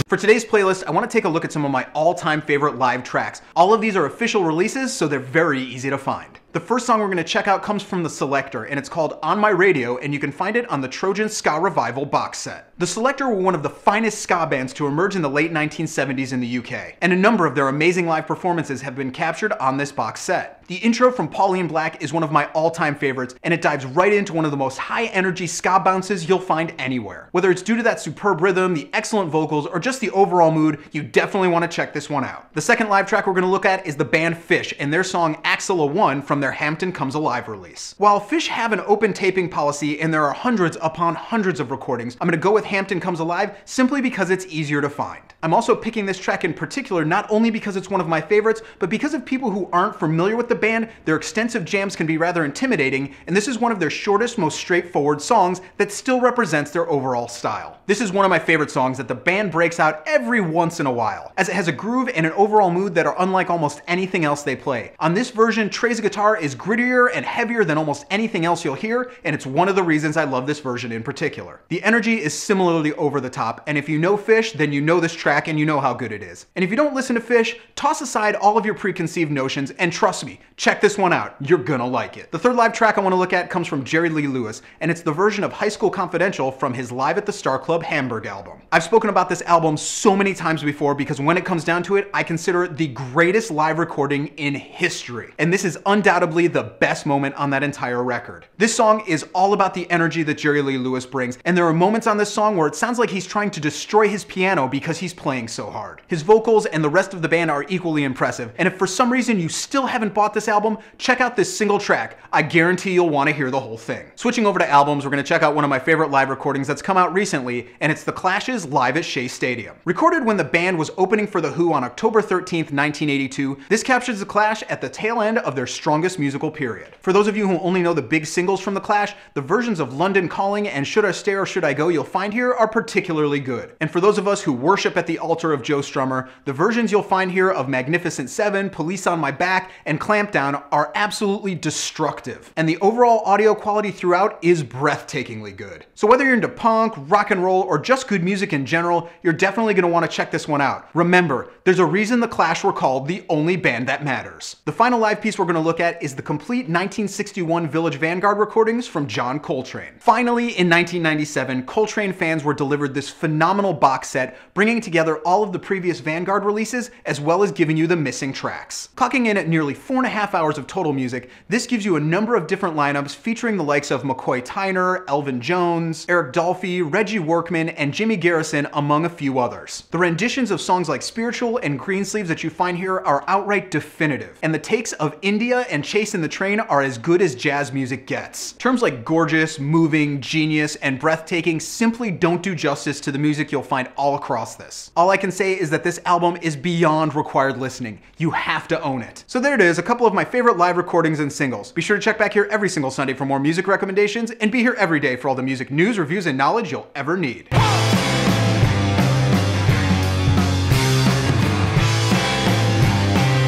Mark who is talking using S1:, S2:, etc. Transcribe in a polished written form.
S1: For today's playlist, I want to take a look at some of my all-time favorite live tracks. All of these are official releases, so they're very easy to find. The first song we're going to check out comes from the Selector, and it's called On My Radio, and you can find it on the Trojan Ska Revival box set. The Selector were one of the finest ska bands to emerge in the late 1970s in the UK, and a number of their amazing live performances have been captured on this box set. The intro from Pauline Black is one of my all-time favorites, and it dives right into one of the most high-energy ska bounces you'll find anywhere. Whether it's due to that superb rhythm, the excellent vocals, or just the overall mood, you definitely want to check this one out. The second live track we're going to look at is the band Phish and their song Axilla 1 from their Hampton Comes Alive release. While Phish have an open taping policy and there are hundreds upon hundreds of recordings, I'm going to go with Hampton Comes Alive simply because it's easier to find. I'm also picking this track in particular not only because it's one of my favorites, but because of people who aren't familiar with the band, their extensive jams can be rather intimidating, and this is one of their shortest, most straightforward songs that still represents their overall style. This is one of my favorite songs that the band breaks out every once in a while, as it has a groove and an overall mood that are unlike almost anything else they play. On this version, Trey's guitar is grittier and heavier than almost anything else you'll hear, and it's one of the reasons I love this version in particular. The energy is similarly over the top, and if you know Phish, then you know this track and you know how good it is. And if you don't listen to Phish, toss aside all of your preconceived notions and trust me, check this one out. You're gonna like it. The third live track I want to look at comes from Jerry Lee Lewis, and it's the version of High School Confidential from his Live at the Star Club Hamburg album. I've spoken about this album so many times before because when it comes down to it, I consider it the greatest live recording in history. And this is undoubtedly the best moment on that entire record. This song is all about the energy that Jerry Lee Lewis brings, and there are moments on this song where it sounds like he's trying to destroy his piano because he's playing so hard. His vocals and the rest of the band are equally impressive, and if for some reason you still haven't bought this album, check out this single track. I guarantee you'll want to hear the whole thing. Switching over to albums, we're going to check out one of my favorite live recordings that's come out recently, and it's The Clash's Live at Shea Stadium. Recorded when the band was opening for The Who on October 13th, 1982, this captures The Clash at the tail end of their strongest musical period. For those of you who only know the big singles from The Clash, the versions of London Calling and Should I Stay or Should I Go you'll find here are particularly good. And for those of us who worship at the altar of Joe Strummer, the versions you'll find here of Magnificent Seven, Police on My Back, and Clampdown are absolutely destructive. And the overall audio quality throughout is breathtakingly good. So whether you're into punk, rock and roll, or just good music in general, you're definitely going to want to check this one out. Remember, there's a reason The Clash were called the only band that matters. The final live piece we're going to look at is the complete 1961 Village Vanguard recordings from John Coltrane. Finally, in 1997, Coltrane fans were delivered this phenomenal box set, bringing together all of the previous Vanguard releases, as well as giving you the missing tracks. Clocking in at nearly 4.5 hours of total music, this gives you a number of different lineups featuring the likes of McCoy Tyner, Elvin Jones, Eric Dolphy, Reggie Workman, and Jimmy Garrison, among a few others. The renditions of songs like Spiritual and Greensleeves that you find here are outright definitive, and the takes of India and Chase in the Train are as good as jazz music gets. Terms like gorgeous, moving, genius, and breathtaking simply don't do justice to the music you'll find all across this. All I can say is that this album is beyond required listening. You have to own it. So there it is, a couple of my favorite live recordings and singles. Be sure to check back here every single Sunday for more music recommendations, and be here every day for all the music news, reviews, and knowledge you'll ever need.